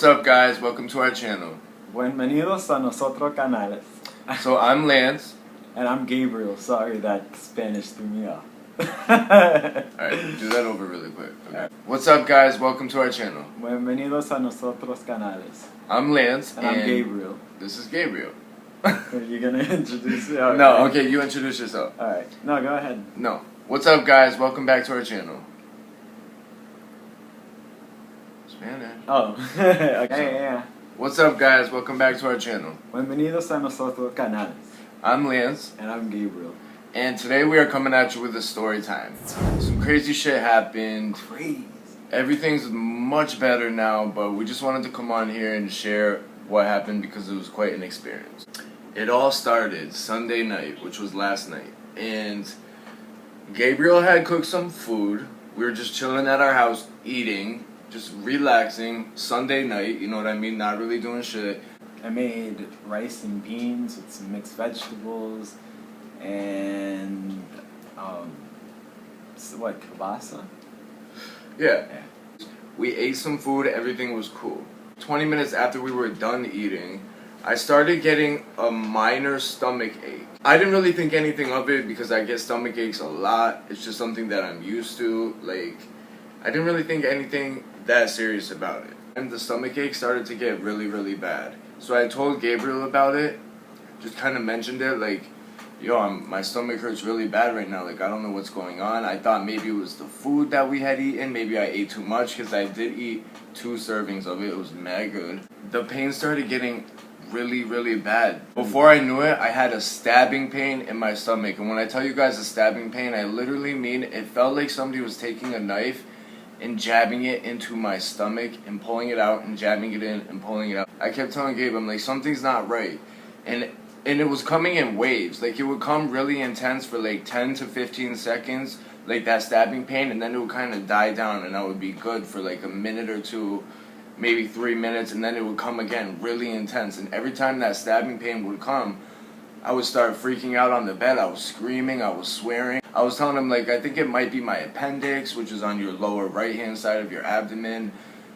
up, guys? Welcome to our channel. Bienvenidos a nosotros canales. So I'm Lance. And I'm Gabriel. Sorry that Spanish threw me off. Alright, do that over really quick. Okay. What's up, guys? Welcome to our channel. Bienvenidos a nosotros canales. I'm Lance. And I'm Gabriel. This is Gabriel. Are you gonna introduce me? Okay. No, okay, you introduce yourself. Alright. No, go ahead. No. What's up, guys? Welcome back to our channel. Spanish. Oh. Okay, yeah. What's up, guys? Welcome back to our channel. Bienvenidos a nosotros canales. I'm Lance. And I'm Gabriel. And today we are coming at you with a story time. Some crazy shit happened. Crazy. Everything's much better now, but we just wanted to come on here and share what happened because it was quite an experience. It all started Sunday night, which was last night. And Gabriel had cooked some food. We were just chilling at our house, eating, just relaxing. Sunday night, you know what I mean? Not really doing shit. I made rice and beans with some mixed vegetables and what, kielbasa? Yeah. We ate some food, everything was cool. 20 minutes after we were done eating, I started getting a minor stomach ache. I didn't really think anything of it because I get stomach aches a lot. It's just something that I'm used to. Like, I didn't really think anything that serious about it. And the stomach ache started to get really, really bad. So I told Gabriel about it, just kind of mentioned it, like, yo, my stomach hurts really bad right now, like, I don't know what's going on. I thought maybe it was the food that we had eaten, maybe I ate too much, because I did eat 2 servings of it. It was mad good. The pain started getting really, really bad. Before I knew it, I had a stabbing pain in my stomach, and when I tell you guys a stabbing pain, I literally mean it felt like somebody was taking a knife and jabbing it into my stomach and pulling it out and jabbing it in and pulling it out. I kept telling Gabe, I'm like, something's not right. And it was coming in waves. Like, it would come really intense for like 10 to 15 seconds, like that stabbing pain, and then it would kind of die down and I would be good for like a minute or two, maybe 3 minutes, and then it would come again really intense. And every time that stabbing pain would come, I would start freaking out on the bed. I was screaming, I was swearing. I was telling him, like, I think it might be my appendix, which is on your lower right-hand side of your abdomen.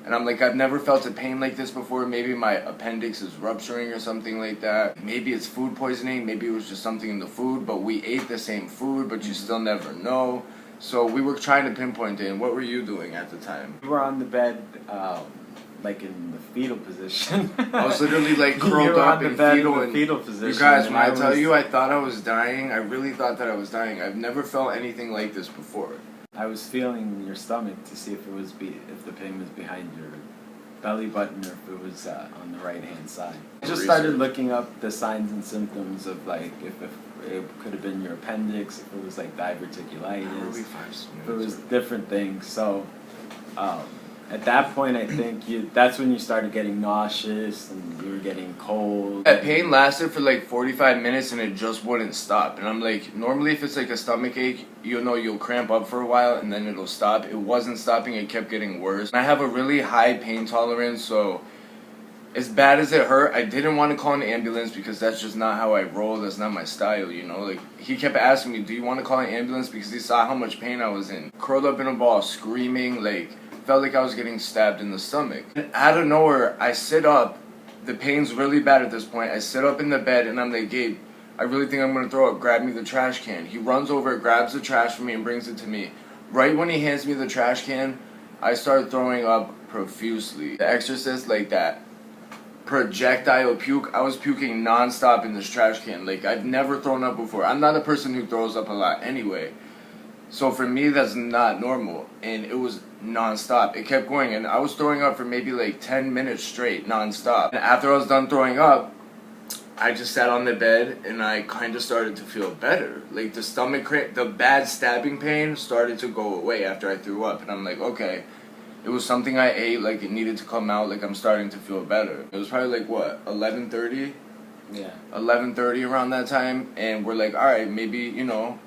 And I'm like, I've never felt a pain like this before. Maybe my appendix is rupturing or something like that. Maybe it's food poisoning. Maybe it was just something in the food. But we ate the same food, but you still never know. So we were trying to pinpoint it. And what were you doing at the time? We were on the bed, like in the fetal position. I was literally like curled up in fetal position. You guys, when I tell you I thought I was dying, I really thought that I was dying. I've never felt anything like this before. I was feeling your stomach to see if it was if the pain was behind your belly button or if it was on the right hand side. I just started looking up the signs and symptoms of like if it could have been your appendix, if it was like diverticulitis, if it was different things. So at that point, I think that's when you started getting nauseous and you were getting cold. That pain lasted for like 45 minutes and it just wouldn't stop. And I'm like, normally if it's like a stomach ache, you'll cramp up for a while and then it'll stop. It wasn't stopping, it kept getting worse. I have a really high pain tolerance, so as bad as it hurt, I didn't want to call an ambulance because that's just not how I roll. That's not my style, you know? Like, he kept asking me, do you want to call an ambulance? Because he saw how much pain I was in. Curled up in a ball, screaming, like, felt like I was getting stabbed in the stomach. And out of nowhere, I sit up. The pain's really bad at this point. I sit up in the bed and I'm like, Gabe, I really think I'm gonna throw up. Grab me the trash can. He runs over, grabs the trash from me and brings it to me. Right when he hands me the trash can, I start throwing up profusely. The Exorcist, like that projectile puke. I was puking nonstop in this trash can. Like, I've never thrown up before. I'm not a person who throws up a lot anyway. So for me, that's not normal, and it was non-stop. It kept going, and I was throwing up for maybe like 10 minutes straight, non-stop. And after I was done throwing up, I just sat on the bed, and I kind of started to feel better. Like, the stomach cramp, the bad stabbing pain started to go away after I threw up, and I'm like, okay, it was something I ate, like, it needed to come out, like, I'm starting to feel better. It was probably like, what, 11:30? Yeah. 11:30 around that time, and we're like, alright, maybe, you know,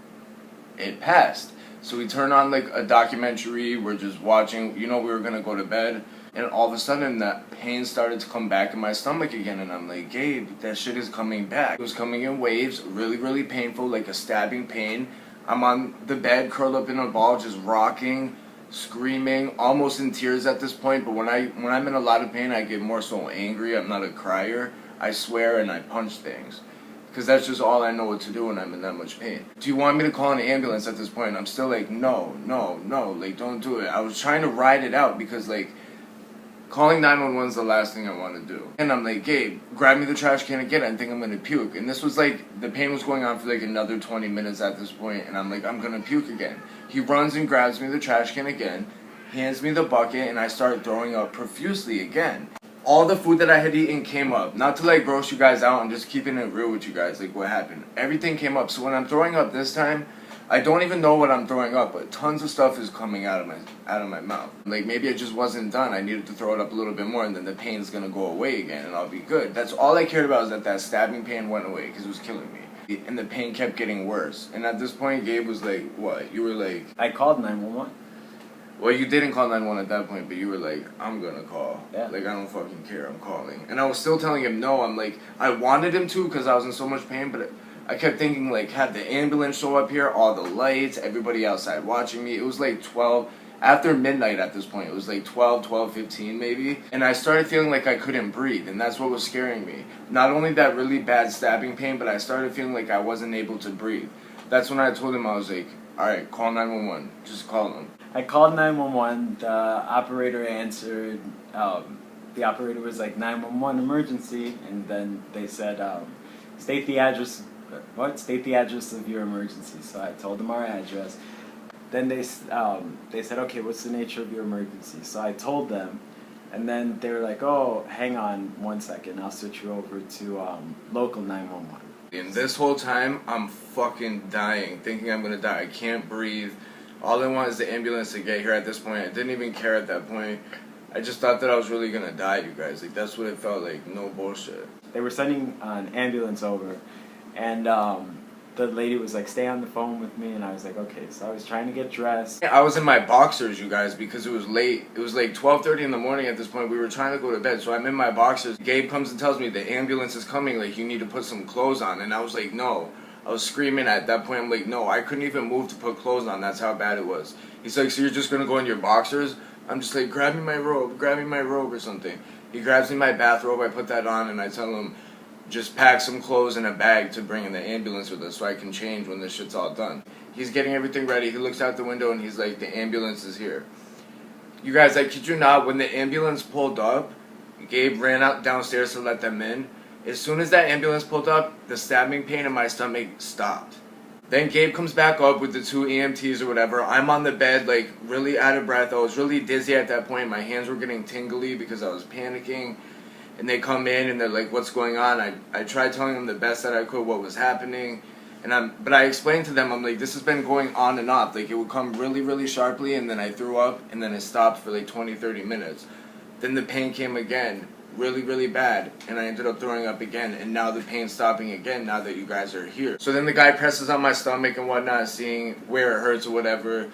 it passed. So we turn on like a documentary, we're just watching, we were gonna go to bed, and all of a sudden that pain started to come back in my stomach again, and I'm like, Gabe, that shit is coming back. It was coming in waves, really, really painful, like a stabbing pain. I'm on the bed, curled up in a ball, just rocking, screaming, almost in tears at this point. But when I'm in a lot of pain, I get more so angry. I'm not a crier. I swear and I punch things. Because that's just all I know what to do when I'm in that much pain. Do you want me to call an ambulance at this point? I'm still like, no, like, don't do it. I was trying to ride it out because, like, calling 911 is the last thing I want to do. And I'm like, Gabe, grab me the trash can again. I think I'm going to puke. And this was like, the pain was going on for like another 20 minutes at this point. And I'm like, I'm going to puke again. He runs and grabs me the trash can again, hands me the bucket, and I start throwing up profusely again. All the food that I had eaten came up. Not to like gross you guys out, I'm just keeping it real with you guys, like what happened. Everything came up. So when I'm throwing up this time, I don't even know what I'm throwing up, but tons of stuff is coming out of my mouth. Like maybe it just wasn't done. I needed to throw it up a little bit more, and then the pain's gonna go away again, and I'll be good. That's all I cared about, was that stabbing pain went away, because it was killing me. And the pain kept getting worse. And at this point, Gabe was like, what? You were like... I called 911. Well, you didn't call 911 at that point, but you were like, I'm gonna call. Yeah. Like, I don't fucking care, I'm calling. And I was still telling him no. I'm like, I wanted him to because I was in so much pain, but I kept thinking, like, have the ambulance show up here, all the lights, everybody outside watching me. It was like 12, after midnight at this point. It was like 12:15 maybe. And I started feeling like I couldn't breathe, and that's what was scaring me. Not only that really bad stabbing pain, but I started feeling like I wasn't able to breathe. That's when I told him, I was like, alright, call 911. Just call them. I called 911. The operator answered. The operator was like, 911 emergency, and then they said, state the address. What? State the address of your emergency. So I told them our address. Then they said, okay, what's the nature of your emergency? So I told them, and then they were like, oh, hang on 1 second, I'll switch you over to local 911. And this whole time, I'm fucking dying, thinking I'm gonna die. I can't breathe. All I want is the ambulance to get here at this point. I didn't even care at that point. I just thought that I was really gonna die, you guys. Like, that's what it felt like. No bullshit. They were sending an ambulance over, and the lady was like, stay on the phone with me, and I was like, okay. So I was trying to get dressed. I was in my boxers, you guys, because it was late. It was like 12:30 in the morning at this point. We were trying to go to bed, so I'm in my boxers. Gabe comes and tells me the ambulance is coming, like, you need to put some clothes on. And I was like, no. I was screaming at that point. I'm like, no, I couldn't even move to put clothes on. That's how bad it was. He's like, so you're just going to go in your boxers? I'm just like, grab me my robe or something. He grabs me my bathrobe, I put that on, and I tell him, just pack some clothes in a bag to bring in the ambulance with us so I can change when this shit's all done. He's getting everything ready. He looks out the window and he's like, the ambulance is here. You guys, I kid you not, when the ambulance pulled up, Gabe ran out downstairs to let them in. As soon as that ambulance pulled up, the stabbing pain in my stomach stopped. Then Gabe comes back up with the 2 EMTs or whatever. I'm on the bed, like, really out of breath. I was really dizzy at that point. My hands were getting tingly because I was panicking. And they come in and they're like, what's going on? I tried telling them the best that I could what was happening. But I explained to them, I'm like, this has been going on and off. Like, it would come really, really sharply, and then I threw up, and then it stopped for like 20, 30 minutes. Then the pain came again, really, really bad, and I ended up throwing up again, and now the pain's stopping again now that you guys are here. So then the guy presses on my stomach and whatnot, seeing where it hurts or whatever.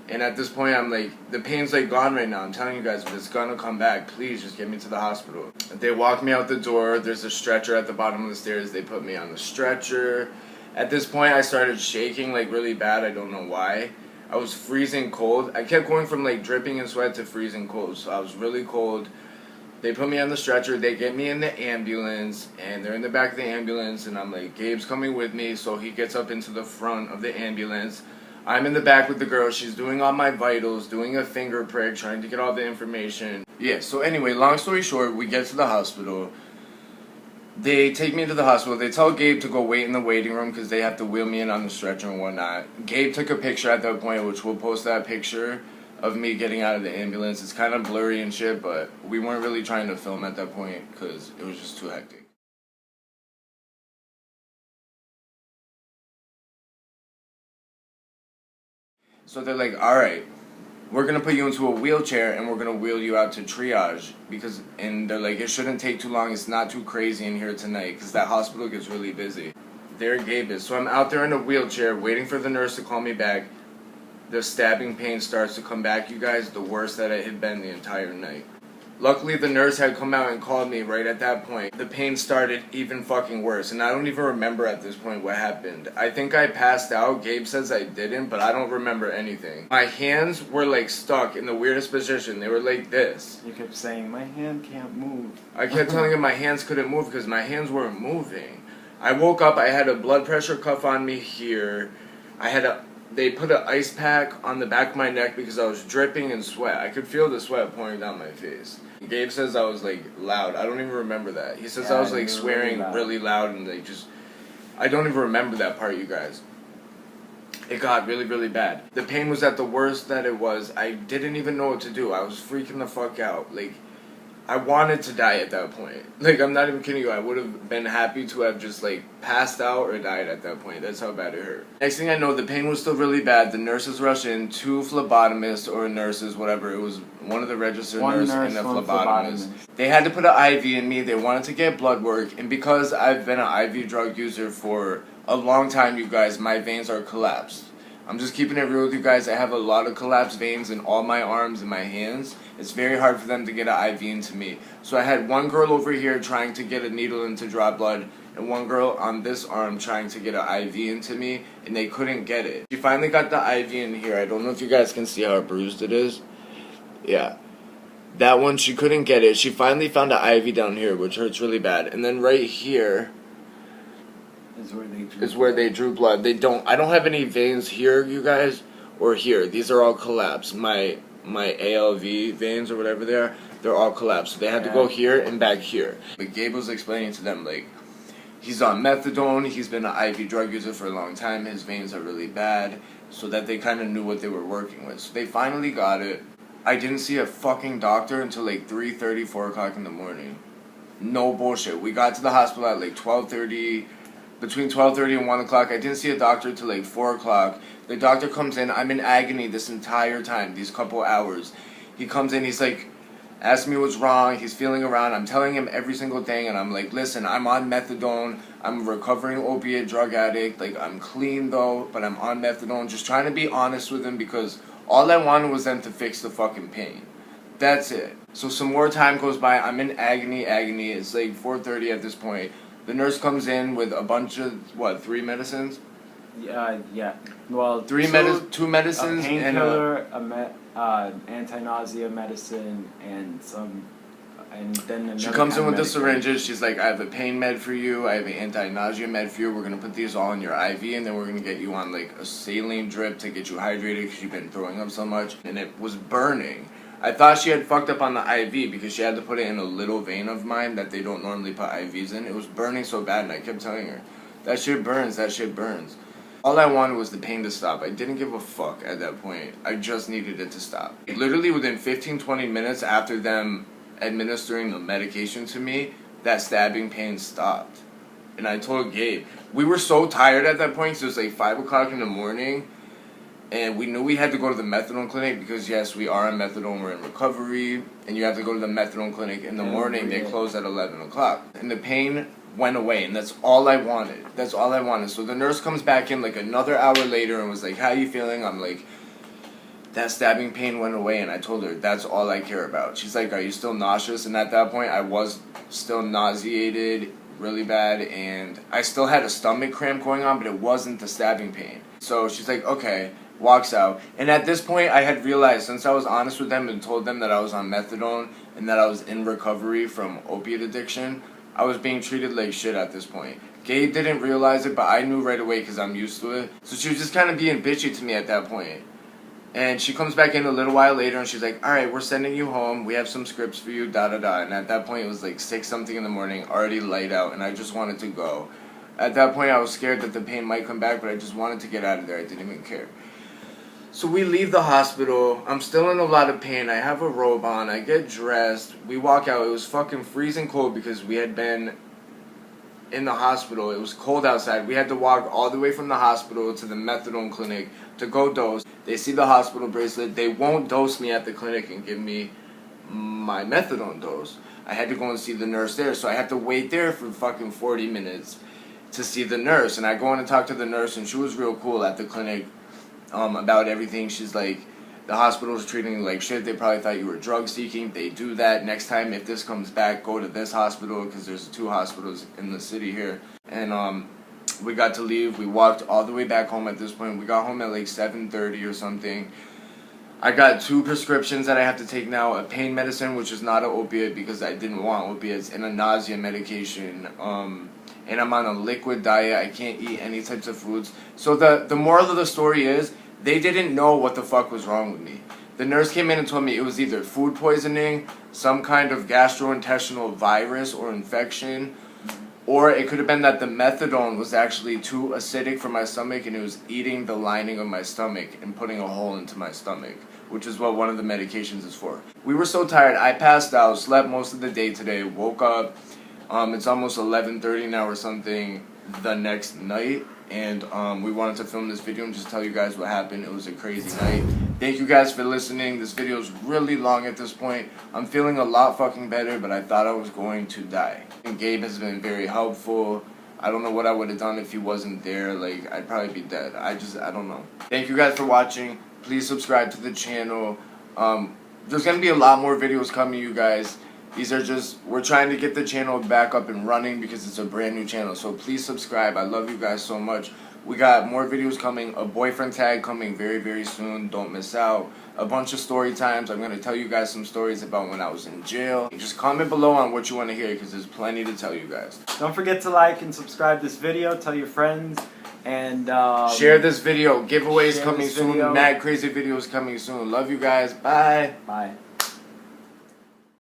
And at this point, I'm like, the pain's like gone right now. I'm telling you guys, but it's gonna come back. Please just get me to the hospital. They walk me out the door. There's a stretcher at the bottom of the stairs. They put me on the stretcher. At this point, I started shaking like really bad. I don't know why. I was freezing cold. I kept going from like dripping in sweat to freezing cold. So I was really cold. They put me on the stretcher. They get me in the ambulance, and they're in the back of the ambulance. And I'm like, Gabe's coming with me. So he gets up into the front of the ambulance. I'm in the back with the girl. She's doing all my vitals, doing a finger prick, trying to get all the information. Yeah, so anyway, long story short, we get to the hospital. They take me to the hospital. They tell Gabe to go wait in the waiting room because they have to wheel me in on the stretcher and whatnot. Gabe took a picture at that point, which we'll post that picture of me getting out of the ambulance. It's kind of blurry and shit, but we weren't really trying to film at that point because it was just too hectic. So they're like, alright, we're going to put you into a wheelchair and we're going to wheel you out to triage. And they're like, it shouldn't take too long. It's not too crazy in here tonight because that hospital gets really busy. There Gabe is. So I'm out there in a wheelchair waiting for the nurse to call me back. The stabbing pain starts to come back, you guys. The worst that it had been the entire night. Luckily, the nurse had come out and called me right at that point. The pain started even fucking worse, and I don't even remember at this point what happened. I think I passed out. Gabe says I didn't, but I don't remember anything. My hands were like stuck in the weirdest position. They were like this. You kept saying, my hand can't move. I kept telling him my hands couldn't move because my hands weren't moving. I woke up, I had a blood pressure cuff on me here. They put an ice pack on the back of my neck because I was dripping in sweat. I could feel the sweat pouring down my face. Gabe says I was like loud. I don't even remember that. He says I was like swearing really loud and like just. I don't even remember that part, you guys. It got really, really bad. The pain was at the worst that it was. I didn't even know what to do. I was freaking the fuck out. Like, I wanted to die at that point. Like, I'm not even kidding you. I would have been happy to have just, like, passed out or died at that point. That's how bad it hurt. Next thing I know, the pain was still really bad. The nurses rushed in. 2 phlebotomists or nurses, whatever. It was one of the registered nurses and a phlebotomist. They had to put an IV in me. They wanted to get blood work. And because I've been an IV drug user for a long time, you guys, my veins are collapsed. I'm just keeping it real with you guys. I have a lot of collapsed veins in all my arms and my hands. It's very hard for them to get an IV into me. So I had one girl over here trying to get a needle in to draw blood, and one girl on this arm trying to get an IV into me, and they couldn't get it. She finally got the IV in here. I don't know if you guys can see how bruised it is. Yeah. That one, she couldn't get it. She finally found an IV down here, which hurts really bad. And then right here is where they drew blood. I don't have any veins here, you guys, or here. These are all collapsed. My ALV veins or whatever they are, they're all collapsed. So they had to go here and back here. But Gabe was explaining to them, like, he's on methadone. He's been an IV drug user for a long time. His veins are really bad. So that they kind of knew what they were working with. So they finally got it. I didn't see a fucking doctor until like 3:30, 4 o'clock in the morning. No bullshit. We got to the hospital at like 12:30. Between 12:30 and 1 o'clock, I didn't see a doctor till like 4 o'clock. The doctor comes in. I'm in agony this entire time, these couple hours. He comes in, he's like, asks me what's wrong. He's feeling around. I'm telling him every single thing, and I'm like, listen, I'm on methadone. I'm a recovering opiate drug addict. Like, I'm clean though, but I'm on methadone. Just trying to be honest with him because all I wanted was them to fix the fucking pain. That's it. So some more time goes by. I'm in agony. It's like 4:30 at this point. The nurse comes in with a bunch of, 3 medicines? Yeah. Well, 2 medicines. A painkiller, anti-nausea medicine, and then another. She comes in with the syringes. She's like, I have a pain med for you. I have an anti-nausea med for you. We're going to put these all in your IV, and then we're going to get you on like a saline drip to get you hydrated because you've been throwing up so much. And it was burning. I thought she had fucked up on the IV because she had to put it in a little vein of mine that they don't normally put IVs in. It was burning so bad, and I kept telling her, that shit burns. All I wanted was the pain to stop. I didn't give a fuck at that point. I just needed it to stop. Literally within 15-20 minutes after them administering the medication to me, that stabbing pain stopped. And I told Gabe, we were so tired at that point, so it was like 5 o'clock in the morning, and we knew we had to go to the methadone clinic because, yes, we are on methadone, we're in recovery, and you have to go to the methadone clinic in the morning. They close at 11 o'clock. And the pain went away, and that's all I wanted. So the nurse comes back in like another hour later and was like, how you feeling? I'm like, that stabbing pain went away, and I told her, that's all I care about. She's like, are you still nauseous? And at that point, I was still nauseated really bad, and I still had a stomach cramp going on, but it wasn't the stabbing pain. So she's like, okay. Walks out. And at this point, I had realized, since I was honest with them and told them that I was on methadone and that I was in recovery from opiate addiction, I was being treated like shit at this point. Gabe didn't realize it, but I knew right away because I'm used to it. So she was just kind of being bitchy to me at that point. And she comes back in a little while later and she's like, alright, we're sending you home. We have some scripts for you, da-da-da. And at that point, it was like 6-something in the morning, already light out, and I just wanted to go. At that point, I was scared that the pain might come back, but I just wanted to get out of there. I didn't even care. So we leave the hospital. I'm still in a lot of pain. I have a robe on. I get dressed. We walk out. It was fucking freezing cold because we had been in the hospital. It was cold outside. We had to walk all the way from the hospital to the methadone clinic to go dose. They see the hospital bracelet. They won't dose me at the clinic and give me my methadone dose. I had to go and see the nurse there. So I had to wait there for fucking 40 minutes to see the nurse. And I go in and talk to the nurse, and she was real cool at the clinic. About everything. She's like, The hospital was treating you like shit. They probably thought you were drug seeking. They do that. Next time, if this comes back, go to this hospital because there's 2 hospitals in the city here. And we got to leave. We walked all the way back home at this point. We got home at like 7:30 or something. I got 2 prescriptions that I have to take now. A pain medicine, which is not an opiate because I didn't want opiates, and a nausea medication. And I'm on a liquid diet. I can't eat any types of foods. So the moral of the story is, they didn't know what the fuck was wrong with me. The nurse came in and told me it was either food poisoning, some kind of gastrointestinal virus or infection, or it could have been that the methadone was actually too acidic for my stomach and it was eating the lining of my stomach and putting a hole into my stomach, which is what one of the medications is for. We were so tired, I passed out, slept most of the day today, woke up. It's almost 11:30 now or something the next night. And we wanted to film this video and just tell you guys what happened. It was a crazy night. Thank you guys for listening. This video is really long at this point. I'm feeling a lot fucking better, but I thought I was going to die. And Gabe has been very helpful. I don't know what I would have done if he wasn't there. Like, I'd probably be dead. I don't know. Thank you guys for watching. Please subscribe to the channel. There's going to be a lot more videos coming, you guys. These are just, we're trying to get the channel back up and running because it's a brand new channel. So please subscribe. I love you guys so much. We got more videos coming. A boyfriend tag coming very, very soon. Don't miss out. A bunch of story times. I'm going to tell you guys some stories about when I was in jail. Just comment below on what you want to hear because there's plenty to tell you guys. Don't forget to like and subscribe this video. Tell your friends. And share this video. Giveaways coming soon. Mad crazy videos coming soon. Love you guys. Bye. Bye.